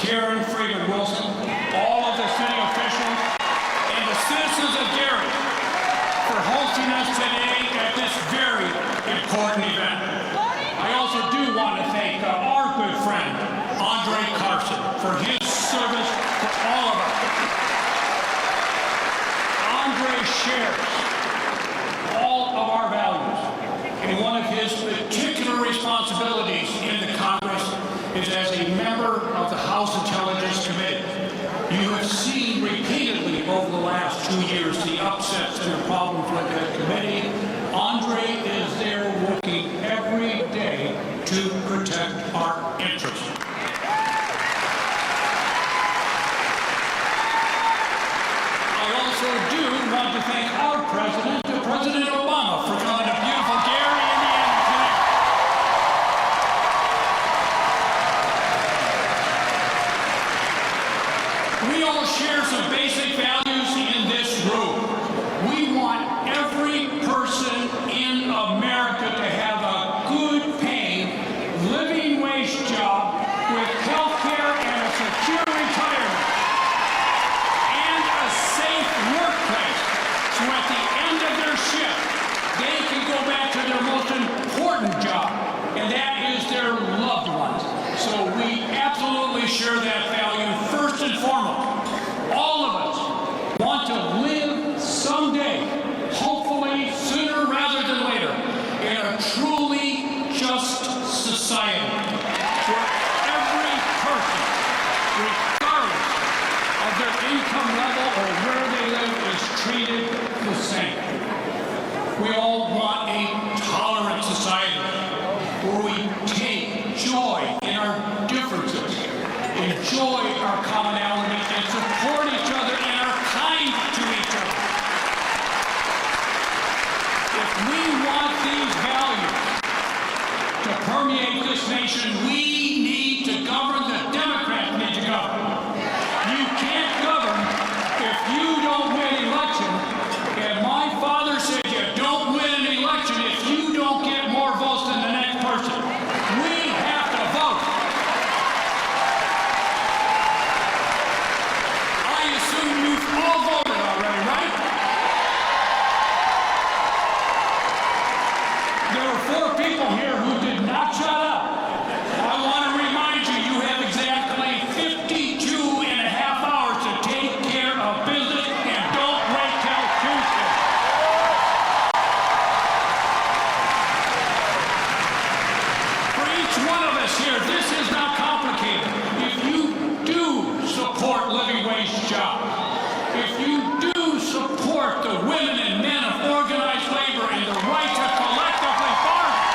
Karen Freeman Wilson, all of the city officials, and the citizens of Gary for hosting us today at this very important event. I also do want to thank our good friend, Andre Carson, for his service to all of us. Andre shares all of our values, and one of his particular responsibilities in the Congress is as a member of the House Intelligence Committee. You have seen repeatedly over the last 2 years the upsets and the problems with that committee. Andre is there working every day to protect our interests. I also do want to thank our president, President Obama, for coming to beautiful Gary, Indiana today. We all share some basic values in this room. We want every person in America to have a good paying, living wage job with health care and a secure retirement and a safe workplace. So at the end of their shift, they can go back to their most important job, and that is their loved ones. So we absolutely share that value first and foremost. All of us want to live someday, hopefully sooner rather than later, in a truly just society where every person, regardless of their income level or where they live, is treated the same. We all want a tolerant society where we take joy in our differences, enjoy our commonality, and support each other and are kind to each other. If we want these values to permeate this nation, we need to govern the Democrats need to govern. You can't govern if you don't win elections. And my father said you don't win an election if you don't get more votes than the next person. We have to vote. I assume you've all voted already, right? There were 4 people here who did not shut up. I want to remind you, you have exactly 52 and a half hours to take care of business, and don't wait till Tuesday. For each one of us here, this is not complicated. If you do support living wage jobs, if you do support the women and men of organized labor and the right to collectively bargain,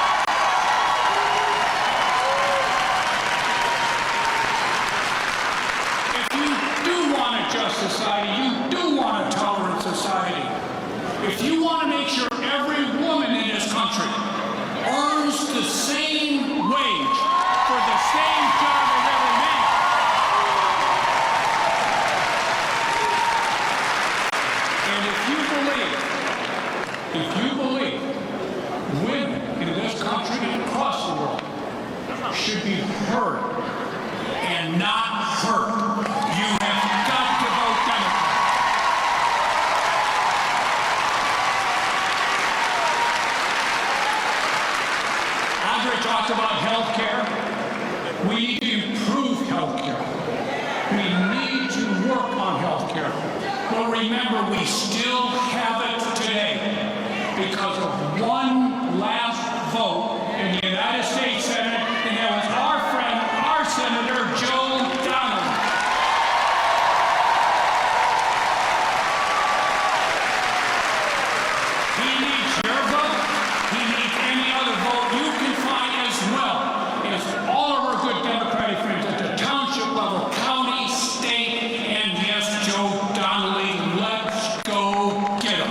if you do want a just society, you do want a tolerant society, if you want to make sure every woman in this country earns the same wage for the same job as every man, and if you believe women in this country and across the world should be heard and not hurt, you have got to vote Democrat. Andre talked about health care. We need to improve health care. We need to work on health care. But remember, we still have it today because of one last vote in the United States Senate, and that was our friend, our Senator Joe Donnelly. He needs your vote. He needs any other vote you can find, as well as all of our good Democratic friends at the township level, county, state, and yes, Joe Donnelly. Let's go get him.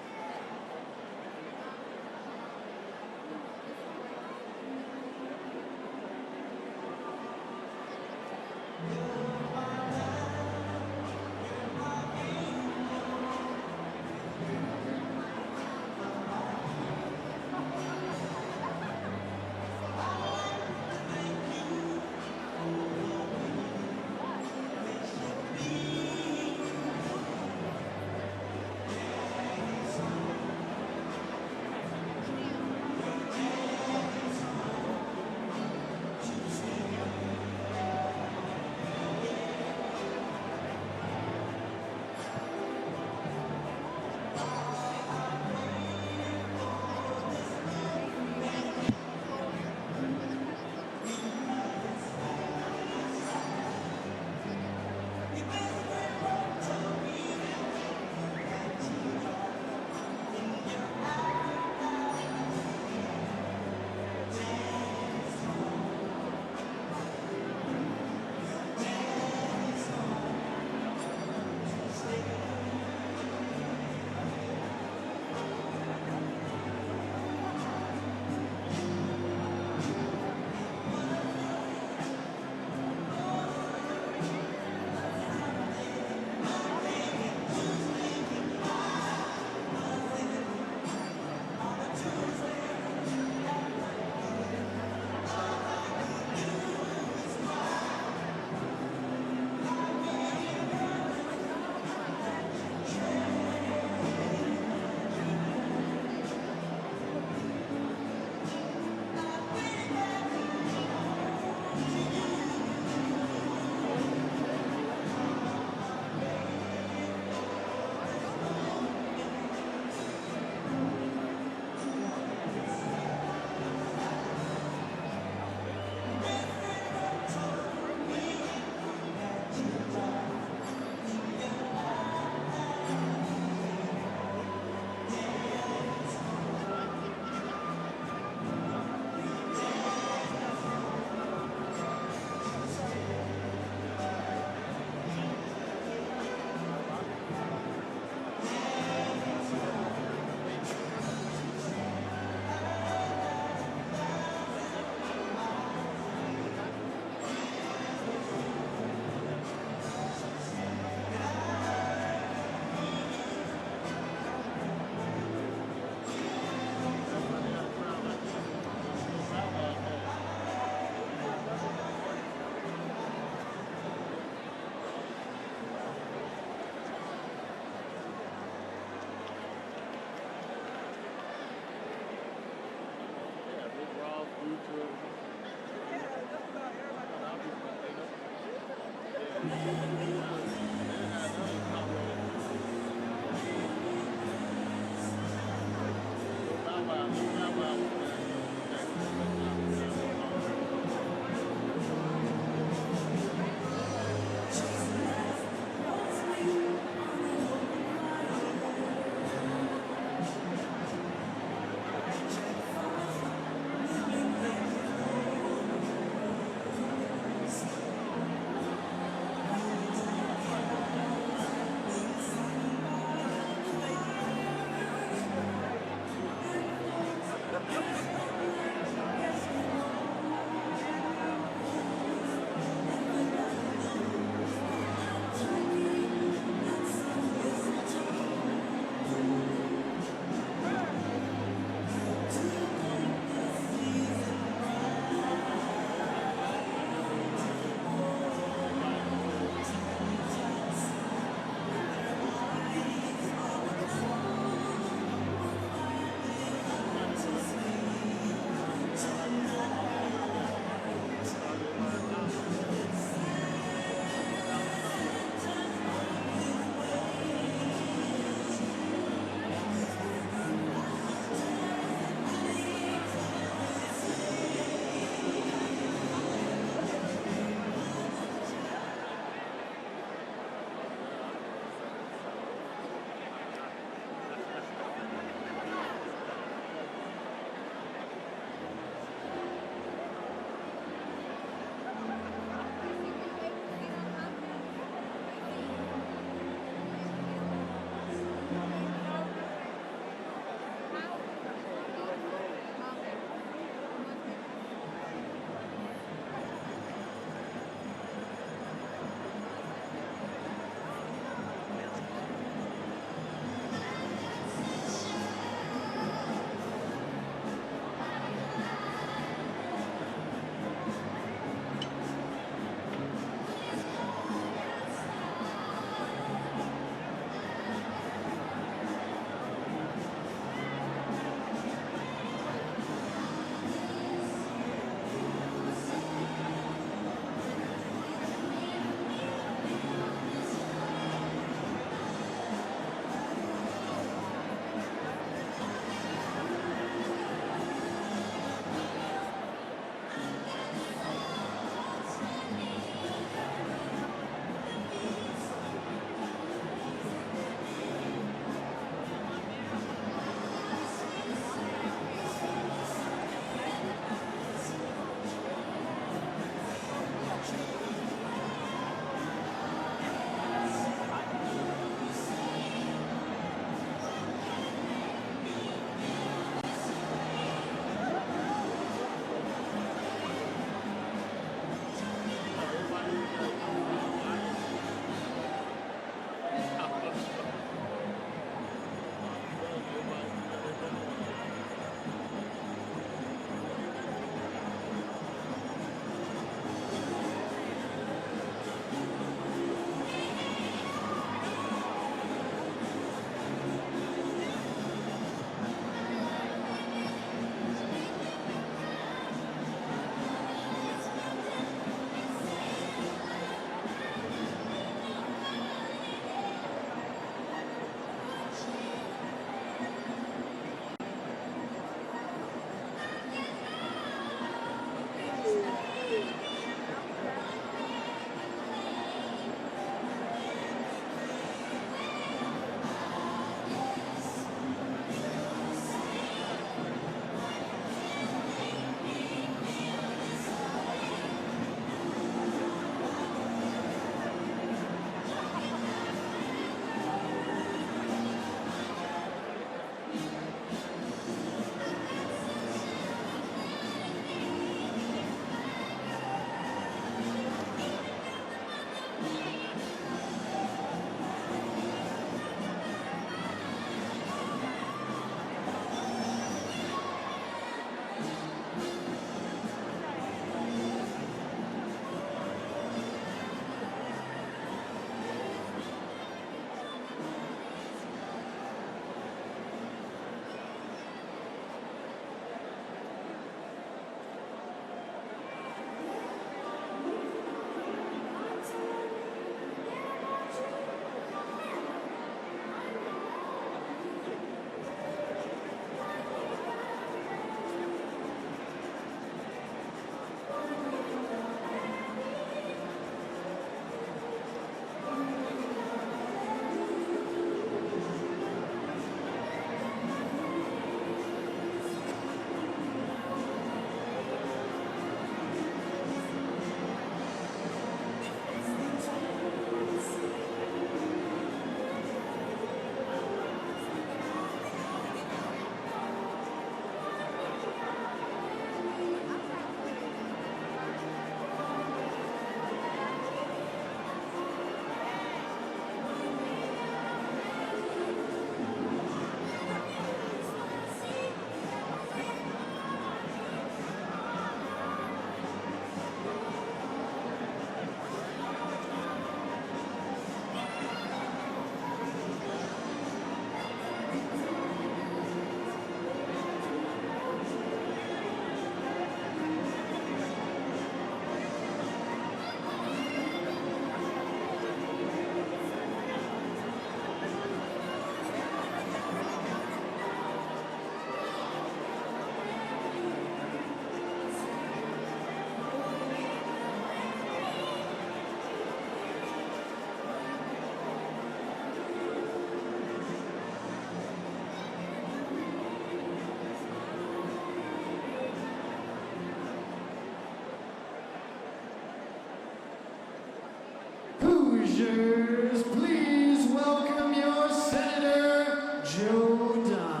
Rangers, please welcome your Senator, Joe Donnelly.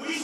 We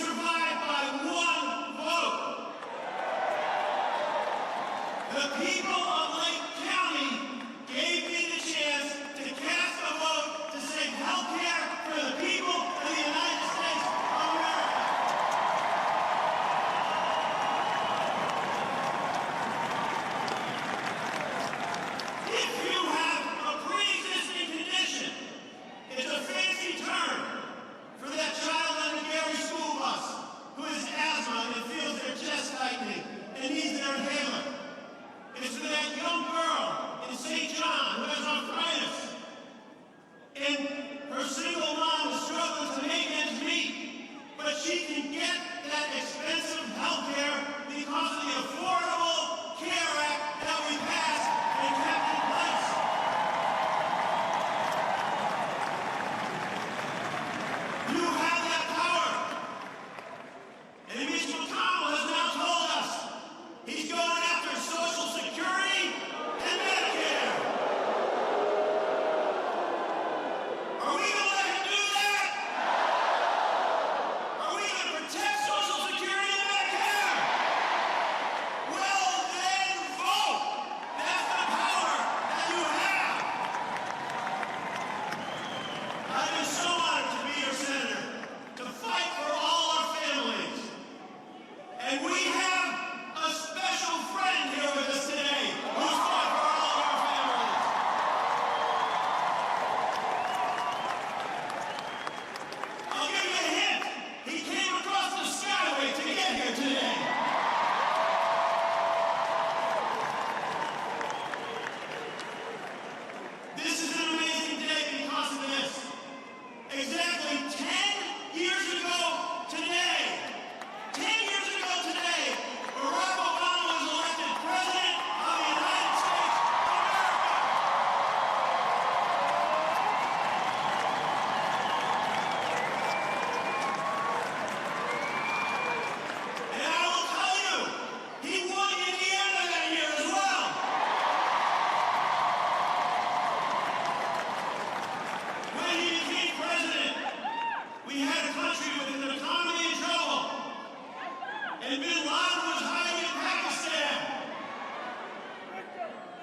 and Bin Laden was hiding in Pakistan.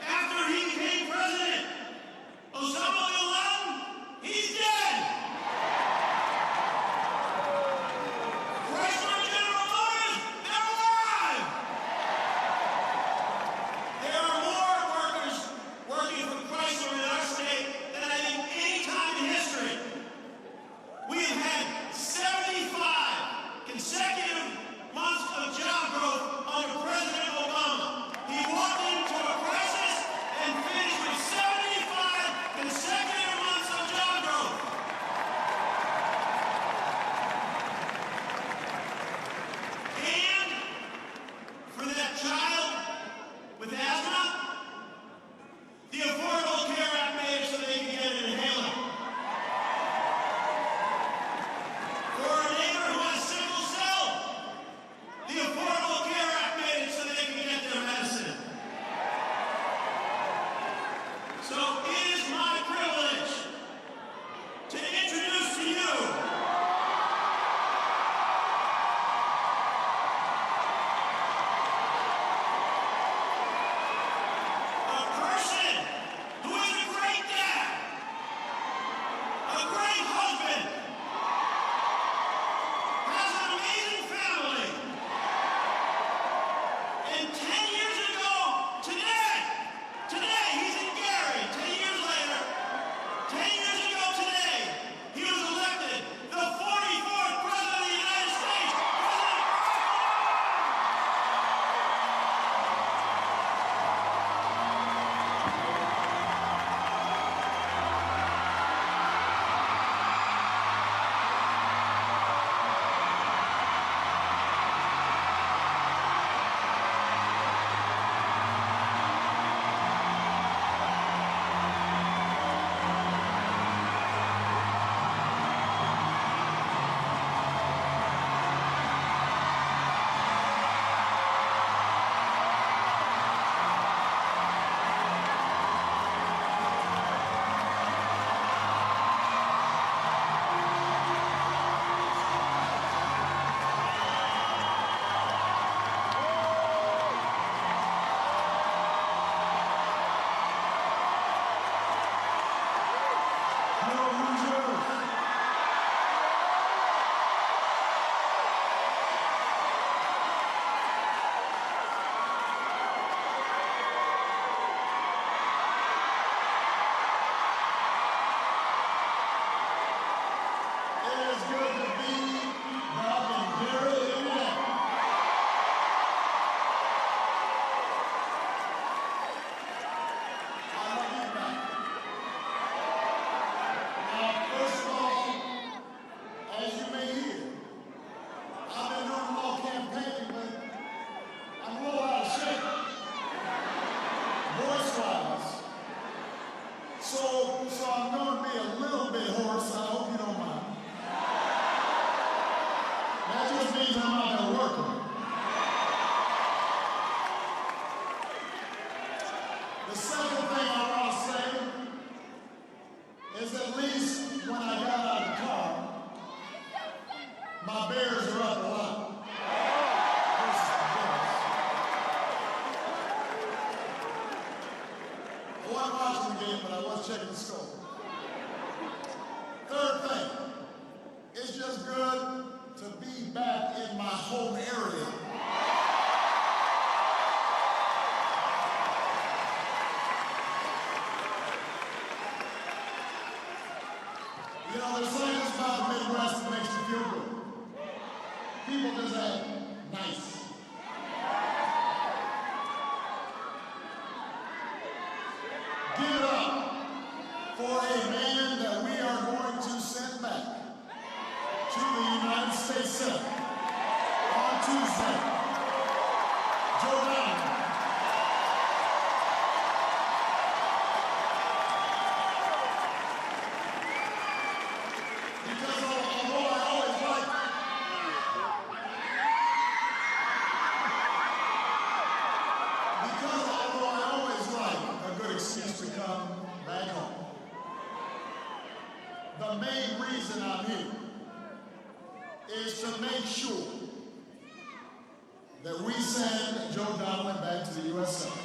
After he became president, Osama bin Laden, he's dead. Chrysler and General Motors, they're alive. There are more workers working for Chrysler in our state than I think any time in history. We have had 75 consecutive months of job growth under President Obama. He walked into a crisis and finished with 75 consecutive months of job growth. And for that child with asthma, the Affordable Care Act made it so they can get an inhaler. For a neighbor who has sickle cell, the Affordable Care Act made it so they can get their medicine. So it is my privilege to introduce to you a person who is a great dad, a great husband, has an amazing family. And 10 years ago, today, he's in Gary, 10 years later, 10 years ago today, he was elected the 44th President of the United States, President Hello, Hoosiers. It is good to be back in Gary, Indiana. I love you back. Now, first of all, as you may hear, I've been doing a little campaigning, but I'm a little out of shape, voice-wise. So I'm going to be a little bit hoarse. I hope you don't mind. That just means I'm out there working. The second thing I want to say is at least when I got out of the car, my Bears are up a lot. Versus the Bills. I wasn't watching the game, but I was checking the score. Third thing, it's just good to be back in my home area. You know, there's something about the Midwest that makes you feel good. People just act nice. Give it up for a man that we are going to send back to the United States Senate on Tuesday. Joe Biden. Because although I always like a good excuse to come back home, the main reason I'm here is to make sure that we send Joe Donnelly back to the U.S. Senate.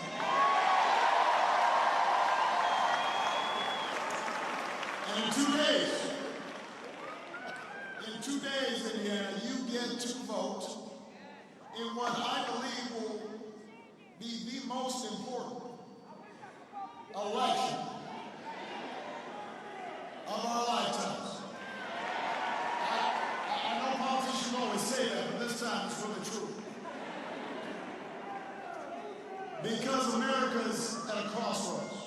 And in 2 days, Indiana, you get to vote in what I believe will be the most important election of our lifetimes. I know politicians always say that, but this time it's really true. Because America's at a crossroads.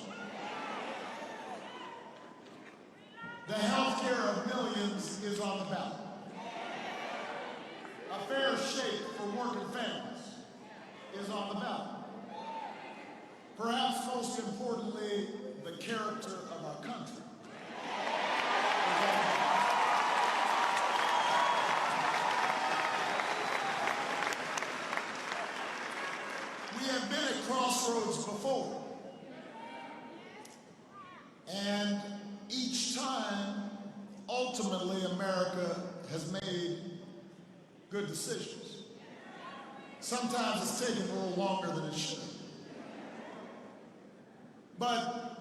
The health care of millions is on the ballot. A fair shake for working families is on the ballot. Perhaps most importantly, the character of our country is on the ballot. We have been at crossroads before. And each time, ultimately, America has made good decisions. Sometimes it's taken a little longer than it should. But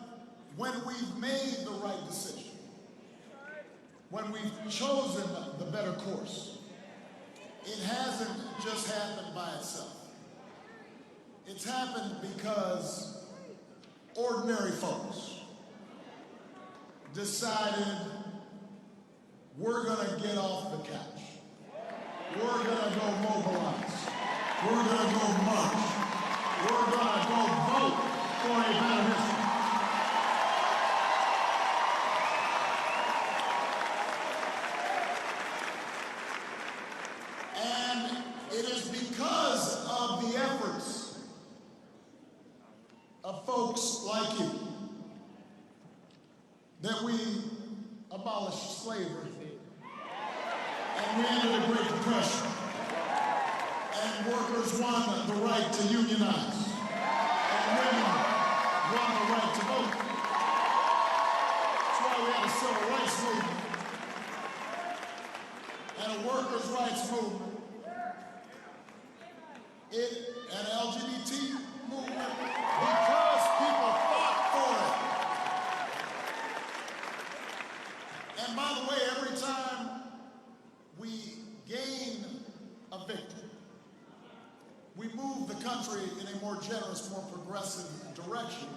when we've made the right decision, when we've chosen the better course, it hasn't just happened by itself. It's happened because ordinary folks decided we're gonna get off the couch. We're gonna go mobilize. We're gonna go march. We're gonna go vote for a better history. And it is because of the efforts of folks like you that we abolished slavery, and we ended the Great Depression, and workers won the right to unionize, and women won the right to vote. That's why we had a civil rights movement and a workers' rights movement, an LGBT movement, because people fought for it. And by the way, every time we gain a victory, we move the country in a more generous, more progressive direction.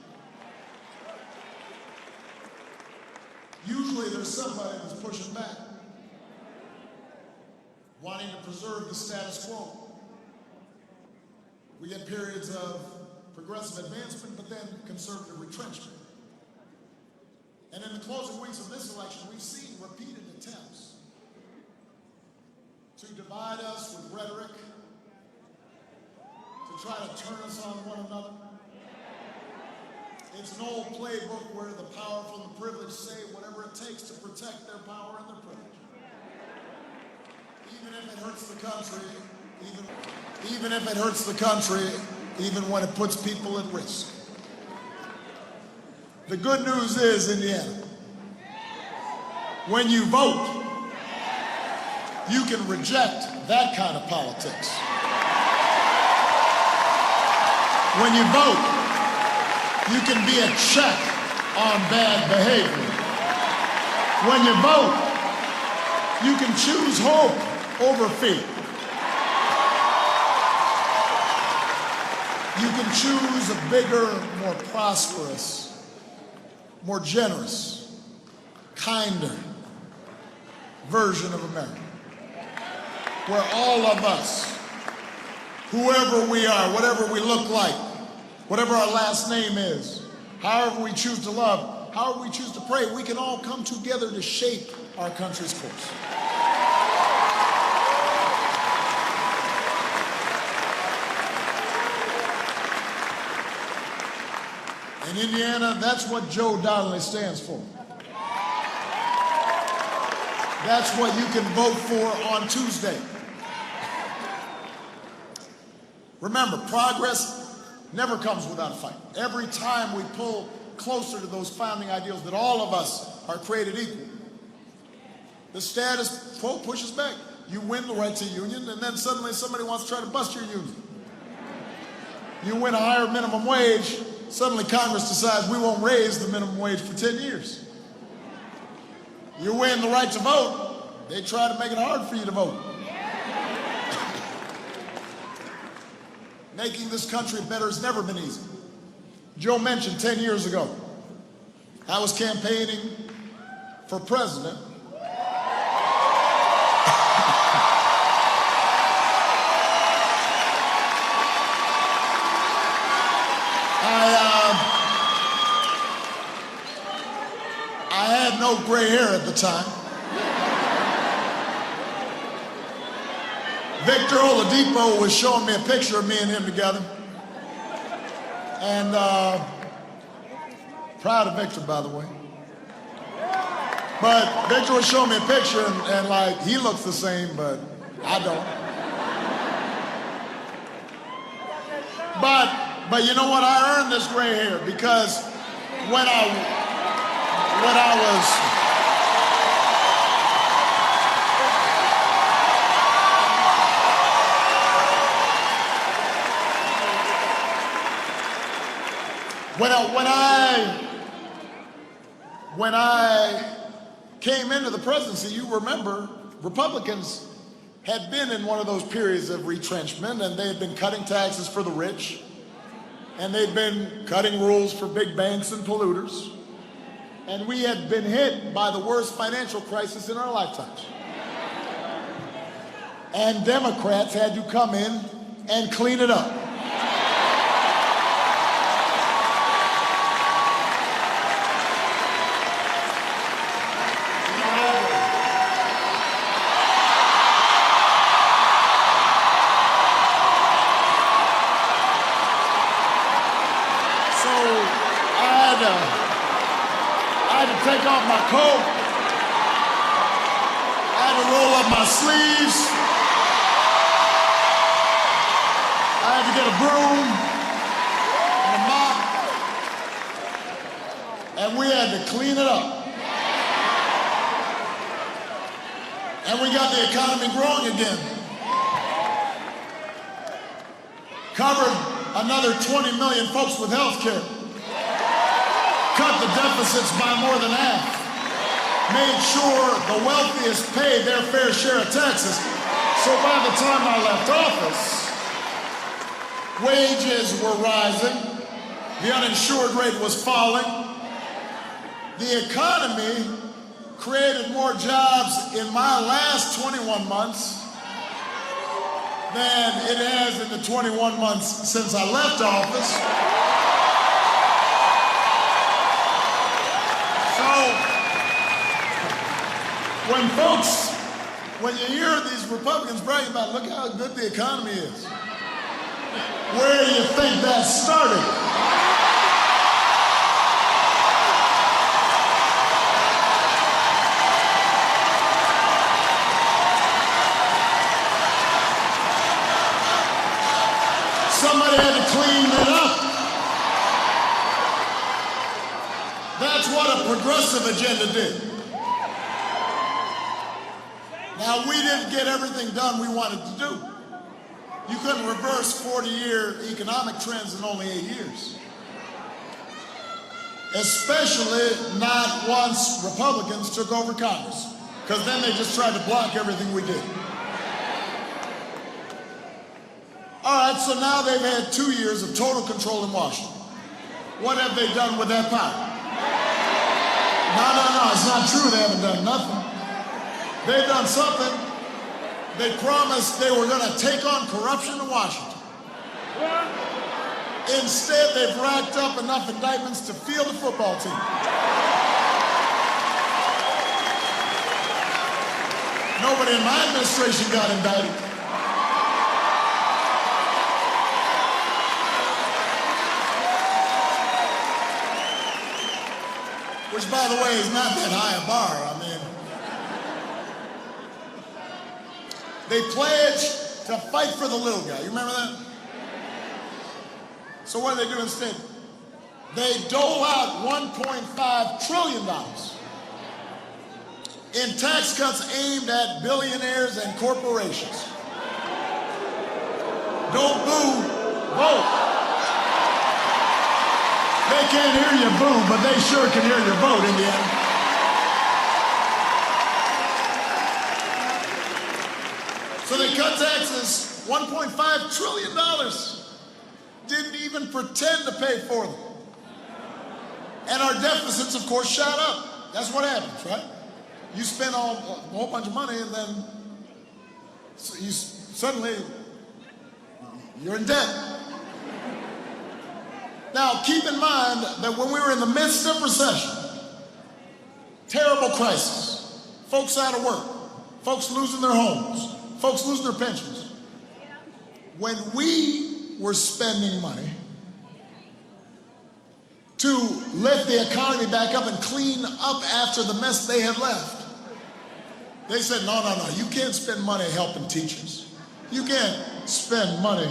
Usually there's somebody that's pushing back, wanting to preserve the status quo. We get periods of progressive advancement, but then conservative retrenchment. And in the closing weeks of this election, we've seen repeated attempts to divide us with rhetoric, to try to turn us on one another. It's an old playbook where the powerful and the privileged say whatever it takes to protect their power and their privilege. Even if it hurts the country, even if it hurts the country, even when it puts people at risk. The good news is, Indiana, when you vote, you can reject that kind of politics. When you vote, you can be a check on bad behavior. When you vote, you can choose hope over fear. You can choose a bigger, more prosperous, more generous, kinder version of America, where all of us, whoever we are, whatever we look like, whatever our last name is, however we choose to love, however we choose to pray, we can all come together to shape our country's course. In Indiana, that's what Joe Donnelly stands for. That's what you can vote for on Tuesday. Remember, progress never comes without a fight. Every time we pull closer to those founding ideals that all of us are created equal, the status quo pushes back. You win the right to union, and then suddenly somebody wants to try to bust your union. You win a higher minimum wage, suddenly Congress decides we won't raise the minimum wage for 10 years. You win the right to vote, they try to make it hard for you to vote. Making this country better has never been easy. Joe mentioned 10 years ago, I was campaigning for president. I had no gray hair at the time. Victor Oladipo was showing me a picture of me and him together. And proud of Victor, by the way. But Victor was showing me a picture and like, he looks the same, but I don't. But you know what? I earned this gray hair because when I came into the presidency, you remember, Republicans had been in one of those periods of retrenchment, and they had been cutting taxes for the rich, and they'd been cutting rules for big banks and polluters, and we had been hit by the worst financial crisis in our lifetimes. And Democrats had to come in and clean it up. Take off my coat. I had to roll up my sleeves. I had to get a broom and a mop. And we had to clean it up. And we got the economy growing again. Covered another 20 million folks with health care. Cut the deficits by more than half, made sure the wealthiest paid their fair share of taxes. So by the time I left office, wages were rising, the uninsured rate was falling, the economy created more jobs in my last 21 months than it has in the 21 months since I left office. When you hear these Republicans bragging about, look how good the economy is, where do you think that started? Somebody had to clean it up. That's what a progressive agenda did. Now, we didn't get everything done we wanted to do. You couldn't reverse 40-year economic trends in only 8 years. Especially not once Republicans took over Congress, because then they just tried to block everything we did. All right, so now they've had 2 years of total control in Washington. What have they done with that power? No, it's not true they haven't done nothing. They've done something. They promised they were going to take on corruption in Washington. Instead, they've racked up enough indictments to field a football team. Nobody in my administration got indicted. Which, by the way, is not that high a bar. I mean, they pledged to fight for the little guy. You remember that? So what do they do instead? They dole out $1.5 trillion in tax cuts aimed at billionaires and corporations. Don't boo, vote. They can't hear you boo, but they sure can hear your vote, Indiana. So they cut taxes, $1.5 trillion. Didn't even pretend to pay for them. And our deficits, of course, shot up. That's what happens, right? You spend a whole bunch of money and then you suddenly, you're in debt. Now, keep in mind that when we were in the midst of recession, terrible crisis, folks out of work, folks losing their homes, folks losing their pensions, when we were spending money to lift the economy back up and clean up after the mess they had left, they said, no, you can't spend money helping teachers. You can't spend money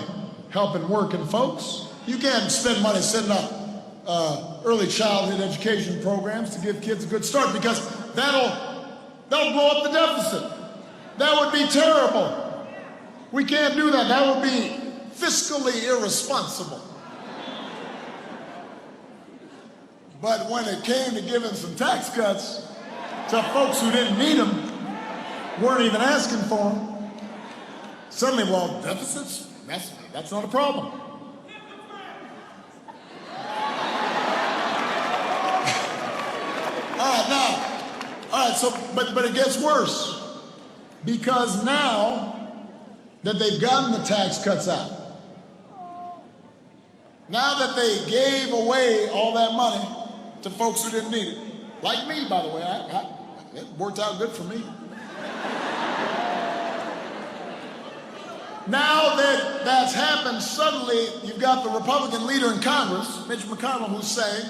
helping working folks. You can't spend money setting up early childhood education programs to give kids a good start, because that'll blow up the deficit. That would be terrible. We can't do that. That would be fiscally irresponsible. But when it came to giving some tax cuts to folks who didn't need them, weren't even asking for them, suddenly, well, deficits, that's not a problem. All right, so, but it gets worse, because now that they've gotten the tax cuts out, now that they gave away all that money to folks who didn't need it, like me, by the way, it worked out good for me. Now that that's happened, suddenly you've got the Republican leader in Congress, Mitch McConnell, who's saying,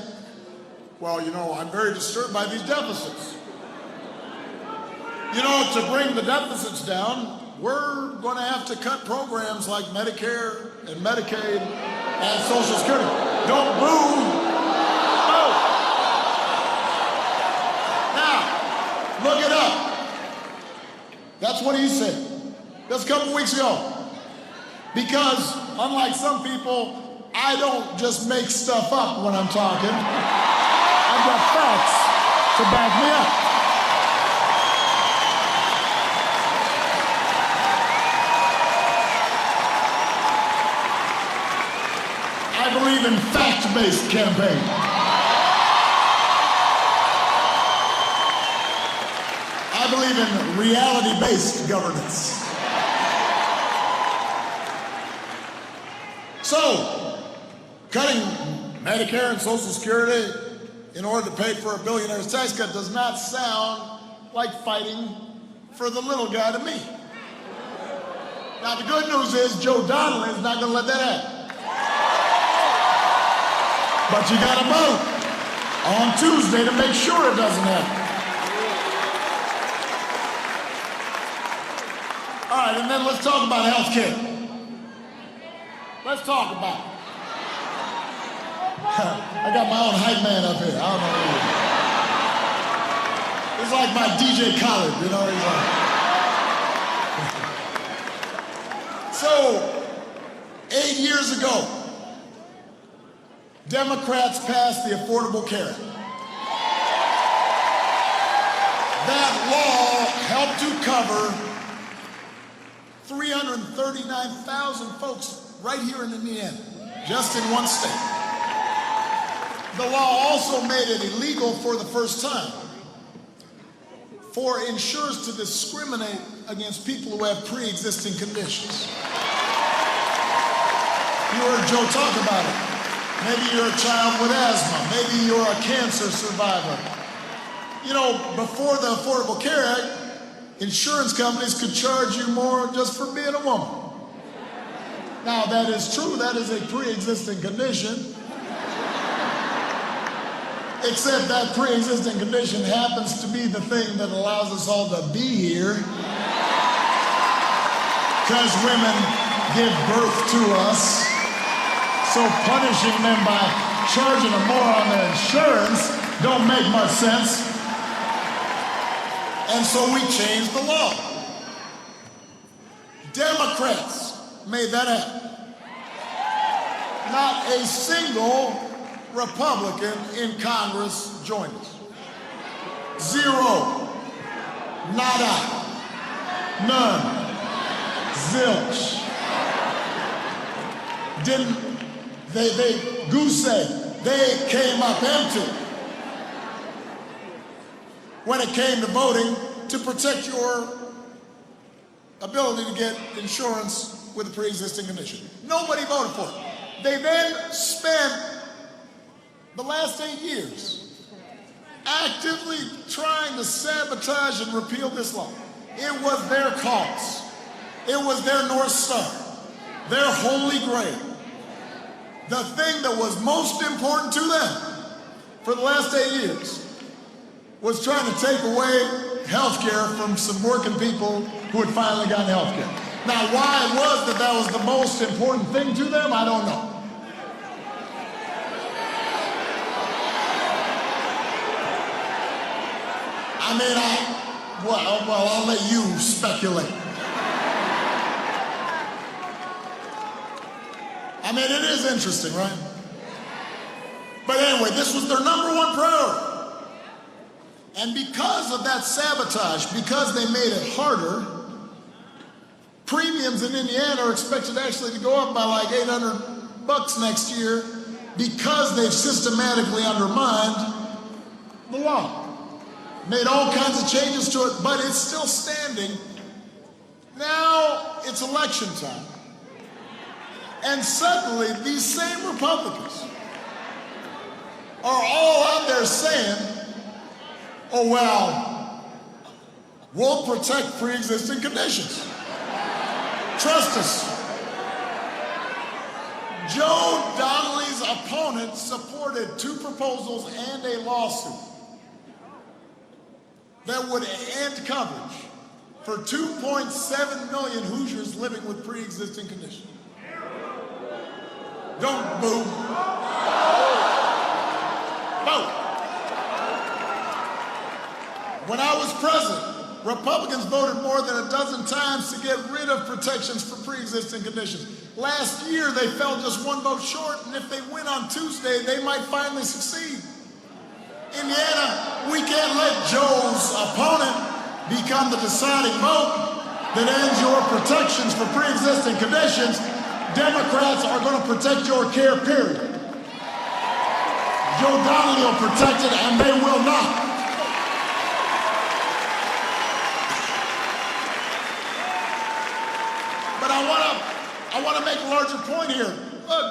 well, I'm very disturbed by these deficits. To bring the deficits down, we're going to have to cut programs like Medicare and Medicaid and Social Security. Don't boo. Oh. Now, look it up. That's what he said just a couple weeks ago. Because, unlike some people, I don't just make stuff up when I'm talking. I've got facts to back me up. I believe in fact-based campaign. I believe in reality-based governance. So, cutting Medicare and Social Security in order to pay for a billionaire's tax cut does not sound like fighting for the little guy to me. Now, the good news is Joe Donnelly is not going to let that happen. But you got to vote on Tuesday to make sure it doesn't happen. All right, and then let's talk about health care. Let's talk about it. I got my own hype man up here. I don't know who he is. It's like my DJ Khaled, he's like. So, 8 years ago, Democrats passed the Affordable Care Act. That law helped to cover 339,000 folks right here in Indiana, just in one state. The law also made it illegal for the first time for insurers to discriminate against people who have pre-existing conditions. You heard Joe talk about it. Maybe you're a child with asthma. Maybe you're a cancer survivor. Before the Affordable Care Act, insurance companies could charge you more just for being a woman. Now, that is true. That is a pre-existing condition. Except that pre-existing condition happens to be the thing that allows us all to be here. Because women give birth to us. So punishing them by charging them more on their insurance don't make much sense. And so we changed the law. Democrats made that happen. Not a single Republican in Congress joined us. Zero. Nada. None. Zilch. They came up empty when it came to voting to protect your ability to get insurance with a pre-existing condition. Nobody voted for it. They then spent the last 8 years actively trying to sabotage and repeal this law. It was their cause. It was their North Star, their holy grail. The thing that was most important to them for the last 8 years was trying to take away health care from some working people who had finally gotten health care. Now, why it was that was the most important thing to them, I don't know. I mean, well, I'll let you speculate. I mean, it is interesting, right? But anyway, this was their number one priority. And because of that sabotage, because they made it harder, premiums in Indiana are expected actually to go up by like $800 next year because they've systematically undermined the law. Made all kinds of changes to it, but it's still standing. Now it's election time. And suddenly, these same Republicans are all out there saying, oh, well, we'll protect pre-existing conditions. Trust us. Joe Donnelly's opponent supported 2 proposals and a lawsuit that would end coverage for 2.7 million Hoosiers living with pre-existing conditions. Don't boo. Vote. When I was president, Republicans voted more than a dozen times to get rid of protections for pre-existing conditions. Last year, they fell just 1 vote short, and if they win on Tuesday, they might finally succeed. Indiana, we can't let Joe's opponent become the deciding vote that ends your protections for pre-existing conditions. Democrats are going to protect your care, period. Joe Donnelly will protect it, and they will not. But I want to make a larger point here. Look,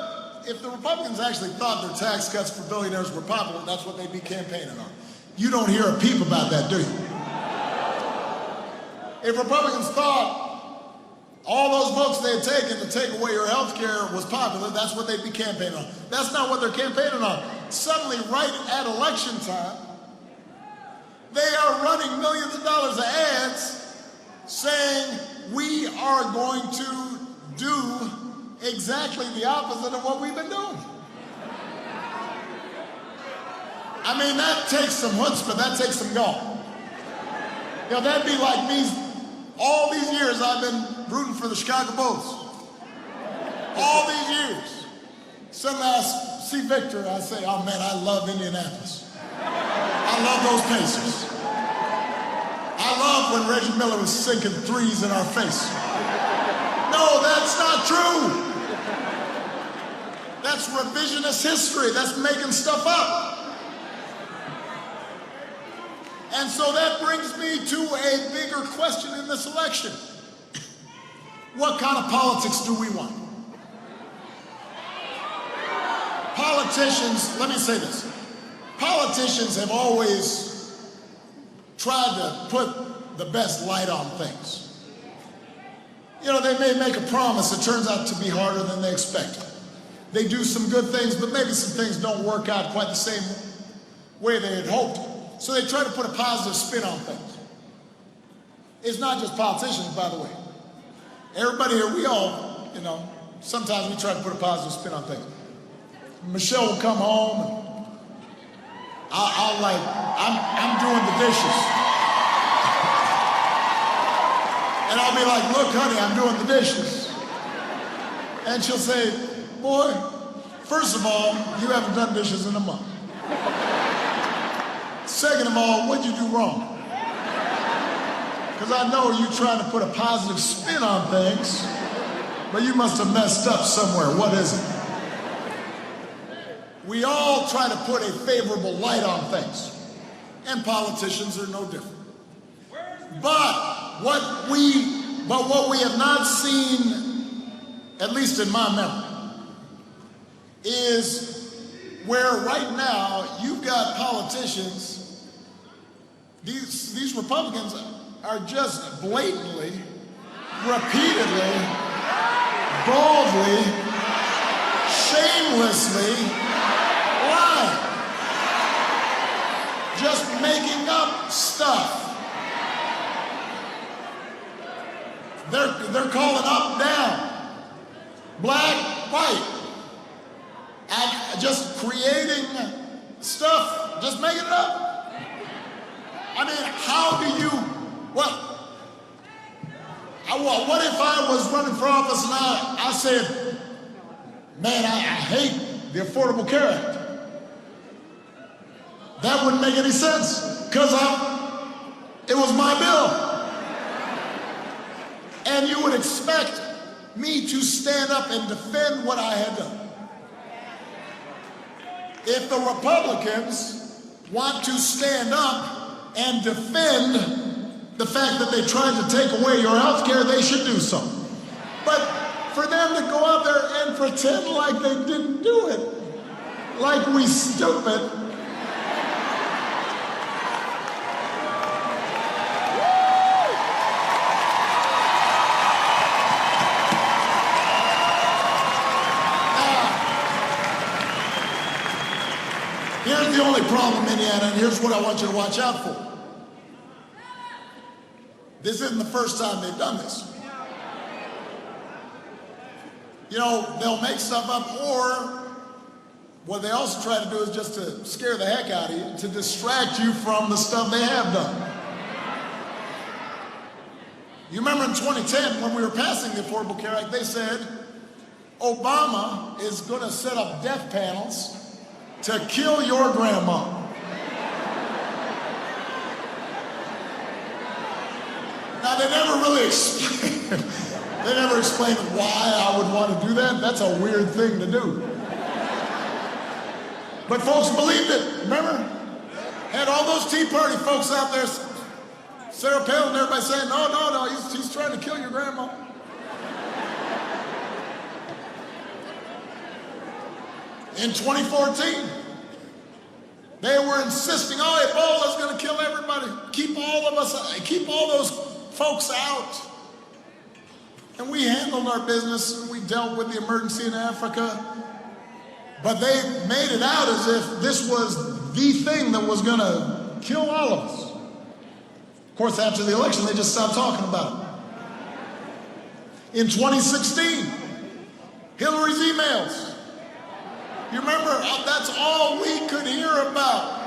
if the Republicans actually thought their tax cuts for billionaires were popular, that's what they'd be campaigning on. You don't hear a peep about that, do you? If Republicans thought all those votes they had taken to take away your health care was popular, that's what they'd be campaigning on. That's not what they're campaigning on. Suddenly, right at election time, they are running millions of dollars of ads saying we are going to do exactly the opposite of what we've been doing. I mean, that takes some chutzpah, that takes some gall. You know, that'd be like me, all these years I've been rooting for the Chicago Bulls. All these years. Suddenly I see Victor, I say, oh man, I love Indianapolis. I love those Pacers. I love when Reggie Miller was sinking threes in our face. No, that's not true. That's revisionist history. That's making stuff up. And so that brings me to a bigger question in this election. What kind of politics do we want? Politicians, let me say this. Politicians have always tried to put the best light on things. You know, they may make a promise that turns out to be harder than they expected. They do some good things, but maybe some things don't work out quite the same way they had hoped. So they try to put a positive spin on things. It's not just politicians, by the way. Everybody here, we all, you know, sometimes we try to put a positive spin on things. Michelle will come home and I'm doing the dishes. And I'll be like, look, honey, I'm doing the dishes. And she'll say, boy, First of all, you haven't done dishes in a month. Second of all, what'd you do wrong? Because I know you're trying to put a positive spin on things, but you must have messed up somewhere. What is it? We all try to put a favorable light on things, and politicians are no different. But what we have not seen, at least in my memory, is where right now you've got politicians, these Republicans are just blatantly, repeatedly, boldly, shamelessly lying. Just making up stuff. They're calling up, down, black, white, and just creating stuff, just making it up. I mean, how do you, what if I was running for office and I said, man, I hate the Affordable Care Act? That wouldn't make any sense, because it was my bill. And you would expect me to stand up and defend what I had done. If the Republicans want to stand up and defend the fact that they tried to take away your health care, they should do so. But for them to go out there and pretend like they didn't do it, like we stupid, here's the only problem, Indiana, and here's what I want you to watch out for. This isn't the first time they've done this. You know, they'll make stuff up, or what they also try to do is just to scare the heck out of you, to distract you from the stuff they have done. You remember in 2010 when we were passing the Affordable Care Act, they said Obama is going to set up death panels to kill your grandma. Now, they never really explained why I would want to do that. That's a weird thing to do. But folks believed it, remember? Had all those Tea Party folks out there, Sarah Palin and everybody saying, no, he's trying to kill your grandma. In 2014, they were insisting, Ebola's going to kill everybody. Keep all those folks out. And we handled our business and we dealt with the emergency in Africa. But they made it out as if this was the thing that was going to kill all of us. Of course, after the election, they just stopped talking about it. In 2016, Hillary's emails. You remember, that's all we could hear about.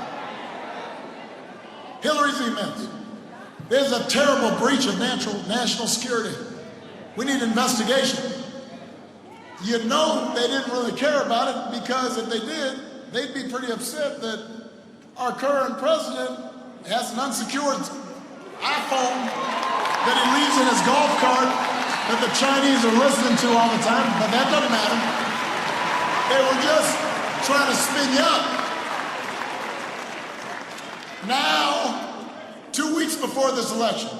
Hillary's emails. There's a terrible breach of national security. We need investigation. You know they didn't really care about it, because if they did, they'd be pretty upset that our current president has an unsecured iPhone that he leaves in his golf cart that the Chinese are listening to all the time, but that doesn't matter. They were just trying to spin you up. Now, 2 weeks before this election,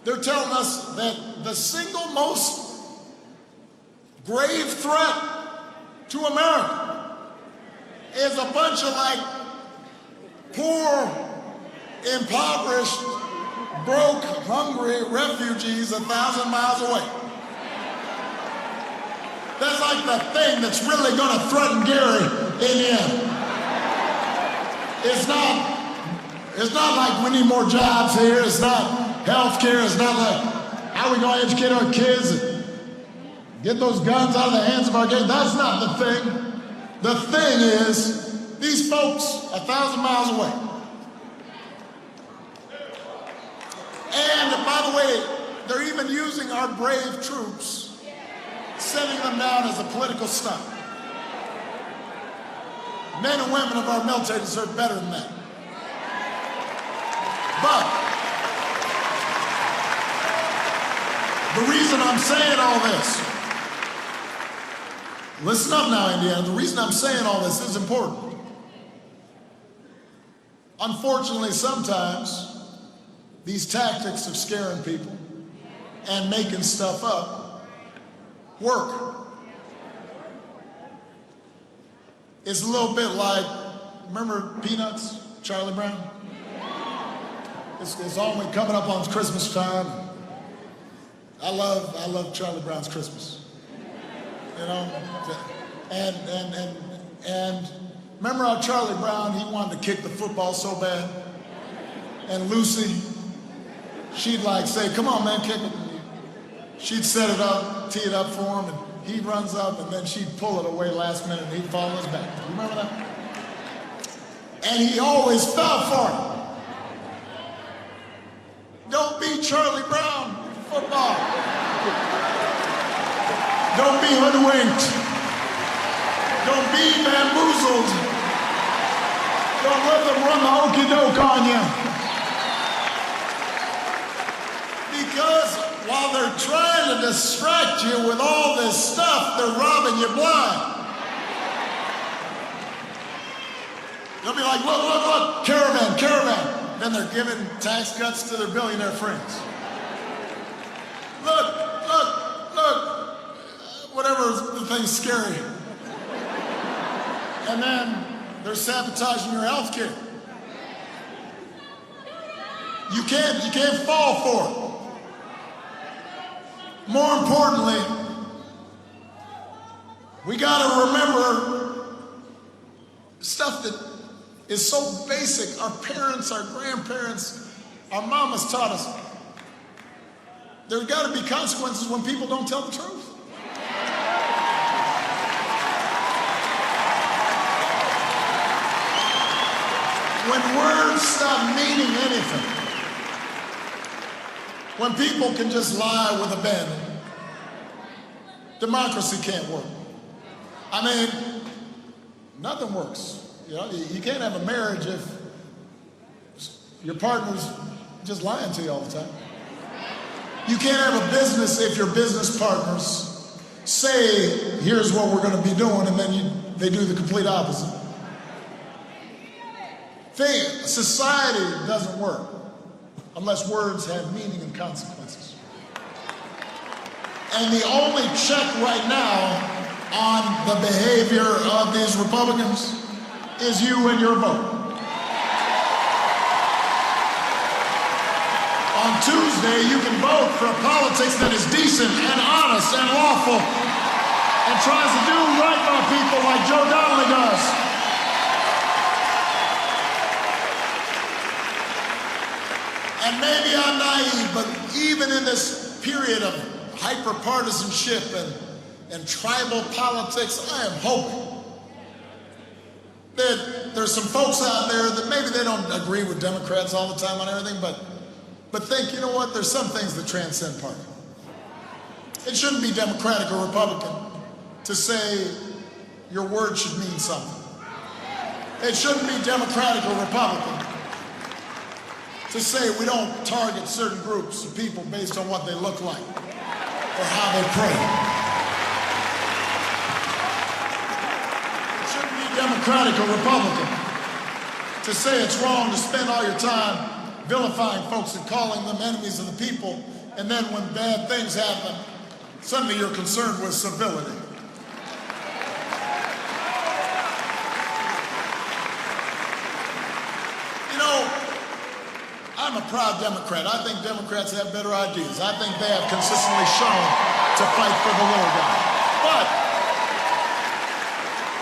they're telling us that the single most grave threat to America is a bunch of poor, impoverished, broke, hungry refugees 1,000 miles away. That's like the thing that's really going to threaten Gary in the end. It's not like we need more jobs here. It's not health care. It's not like how are we going to educate our kids and get those guns out of the hands of our kids. That's not the thing. The thing is these folks 1,000 miles away. And by the way, they're even using our brave troops, sending them down as a political stunt. Men and women of our military deserve better than that. But the reason I'm saying all this, listen up now, Indiana, the reason I'm saying all this is important. Unfortunately, sometimes these tactics of scaring people and making stuff up work. It's a little bit like, remember Peanuts, Charlie Brown? It's always coming up on Christmas time. I love Charlie Brown's Christmas. You know? And remember how Charlie Brown, he wanted to kick the football so bad? And Lucy, she'd like say, come on man, kick it. She'd set it up, tee it up for him, and he runs up, and then she'd pull it away last minute, and he'd fall on his back. You remember that? And he always fell for it. Don't be Charlie Brown in football. Don't be hoodwinked. Don't be bamboozled. Don't let them run the okey doke on you. Because while they're trying to distract you with all this stuff, they're robbing you blind. They'll be like, look, look, look, caravan, caravan. Then they're giving tax cuts to their billionaire friends. Look, look, look, whatever the thing's scary. And then they're sabotaging your health care. You can't fall for it. More importantly, we gotta remember stuff that is so basic. Our parents, our grandparents, our mamas taught us. There's gotta be consequences when people don't tell the truth. When words stop meaning anything, when people can just lie with abandon, democracy can't work. I mean, nothing works. You know, you can't have a marriage if your partner's just lying to you all the time. You can't have a business if your business partners say, here's what we're going to be doing, and then they do the complete opposite. Society doesn't work unless words have meaning and consequences. And the only check right now on the behavior of these Republicans is you and your vote. On Tuesday, you can vote for a politics that is decent and honest and lawful and tries to do right by people like Joe Donnelly does. And maybe I'm naive, but even in this period of hyper-partisanship and tribal politics, I am hoping that there's some folks out there that maybe they don't agree with Democrats all the time on everything, but think, you know what, there's some things that transcend party. It shouldn't be Democratic or Republican to say your word should mean something. It shouldn't be Democratic or Republican to say we don't target certain groups of people based on what they look like or how they pray. It shouldn't be Democratic or Republican to say it's wrong to spend all your time vilifying folks and calling them enemies of the people, and then when bad things happen, suddenly you're concerned with civility. You know, I'm a proud Democrat. I think Democrats have better ideas. I think they have consistently shown to fight for the little guy.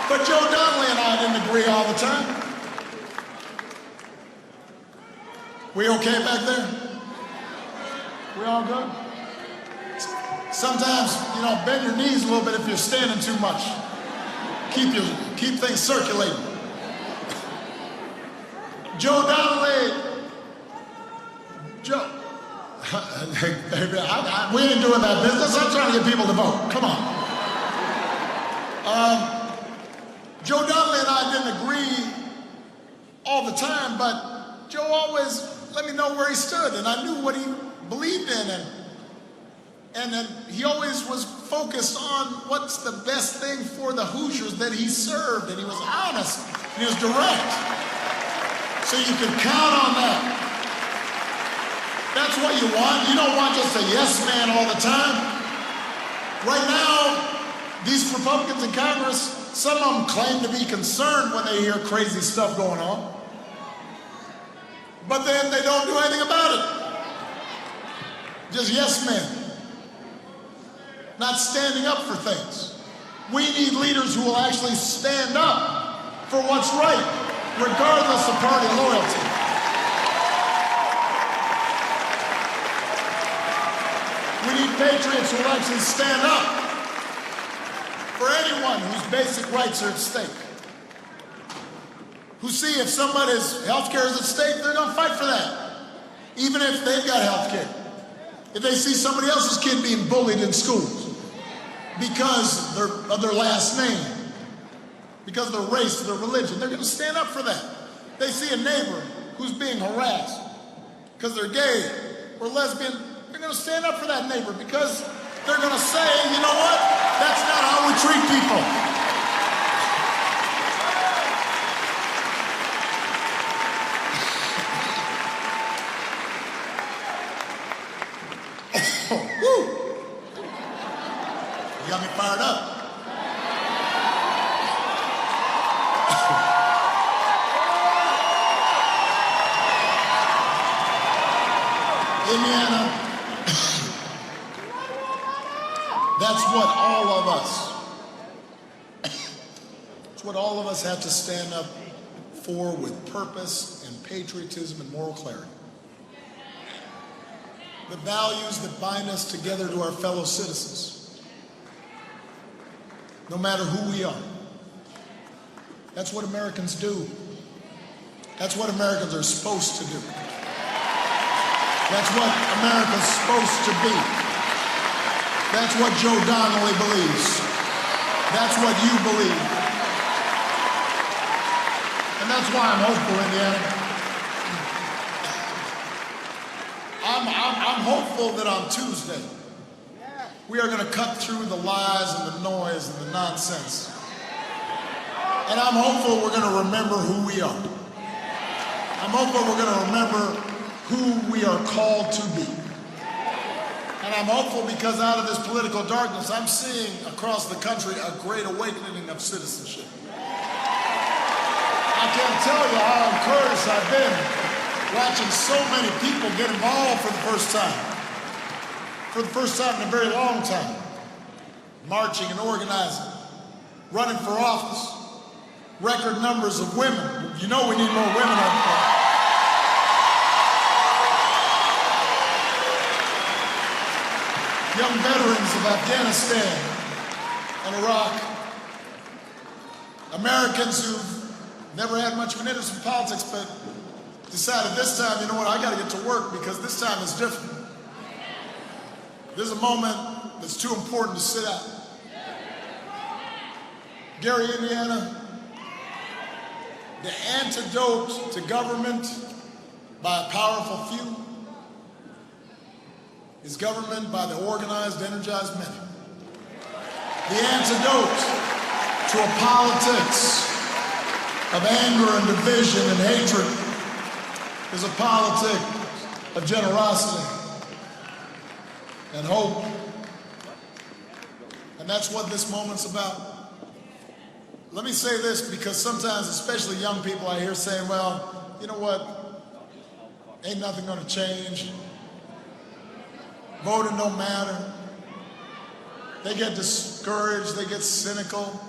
But Joe Donnelly and I didn't agree all the time. We okay back there? We all good? Sometimes, you know, bend your knees a little bit if you're standing too much. Keep things circulating. Joe Donnelly, Joe, we ain't doing that business. I'm trying to get people to vote. Come on. Joe Donnelly and I didn't agree agree all the time, but Joe always let me know where he stood, and I knew what he believed in, and then he always was focused on what's the best thing for the Hoosiers that he served, and he was honest, and he was direct. So you can count on that. That's what you want. You don't want just a yes man all the time. Right now, these Republicans in Congress, some of them claim to be concerned when they hear crazy stuff going on, but then they don't do anything about it. Just yes men. Not standing up for things. We need leaders who will actually stand up for what's right, regardless of party loyalty. We need patriots who will actually stand up for anyone whose basic rights are at stake. Who see if somebody's health care is at stake, they're gonna fight for that. Even if they've got health care. If they see somebody else's kid being bullied in schools because of their last name, because of their race, their religion, they're gonna stand up for that. They see a neighbor who's being harassed because they're gay or lesbian, they're gonna stand up for that neighbor because they're gonna say, you know what? That's not how we treat people. Woo! You got me fired up. Indiana, that's what all of us, it's what all of us have to stand up for with purpose and patriotism and moral clarity. The values that bind us together to our fellow citizens, no matter who we are. That's what Americans do. That's what Americans are supposed to do. That's what America's supposed to be. That's what Joe Donnelly believes. That's what you believe. And that's why I'm hopeful, Indiana. I'm hopeful that on Tuesday, we are going to cut through the lies and the noise and the nonsense. And I'm hopeful we're going to remember who we are. I'm hopeful we're going to remember who we are called to be. And I'm hopeful because out of this political darkness, I'm seeing across the country a great awakening of citizenship. I can't tell you how encouraged I've been watching so many people get involved for the first time. For the first time in a very long time. Marching and organizing, running for office, record numbers of women. You know we need more women on the front. Young veterans of Afghanistan and Iraq. Americans who've never had much of an interest in politics, but decided this time, you know what, I gotta get to work because this time is different. There's a moment that's too important to sit out. Gary, Indiana, the antidote to government by a powerful few is government by the organized, energized many. The antidote to a politics of anger and division and hatred is a politic of generosity and hope. And that's what this moment's about. Let me say this because sometimes, especially young people, I hear saying, well, you know what, ain't nothing gonna change. Voting don't matter. They get discouraged, they get cynical.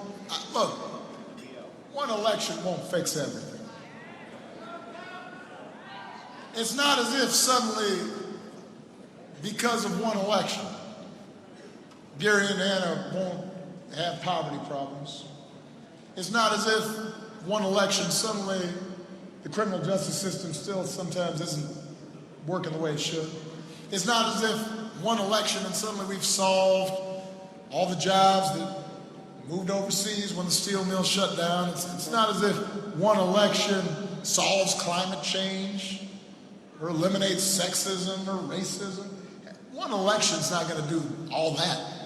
Look, one election won't fix everything. It's not as if suddenly, because of one election, Gary, Indiana won't have poverty problems. It's not as if one election suddenly the criminal justice system still sometimes isn't working the way it should. It's not as if one election and suddenly we've solved all the jobs that moved overseas when the steel mill shut down. It's not as if one election solves climate change or eliminates sexism or racism. One election's not going to do all that.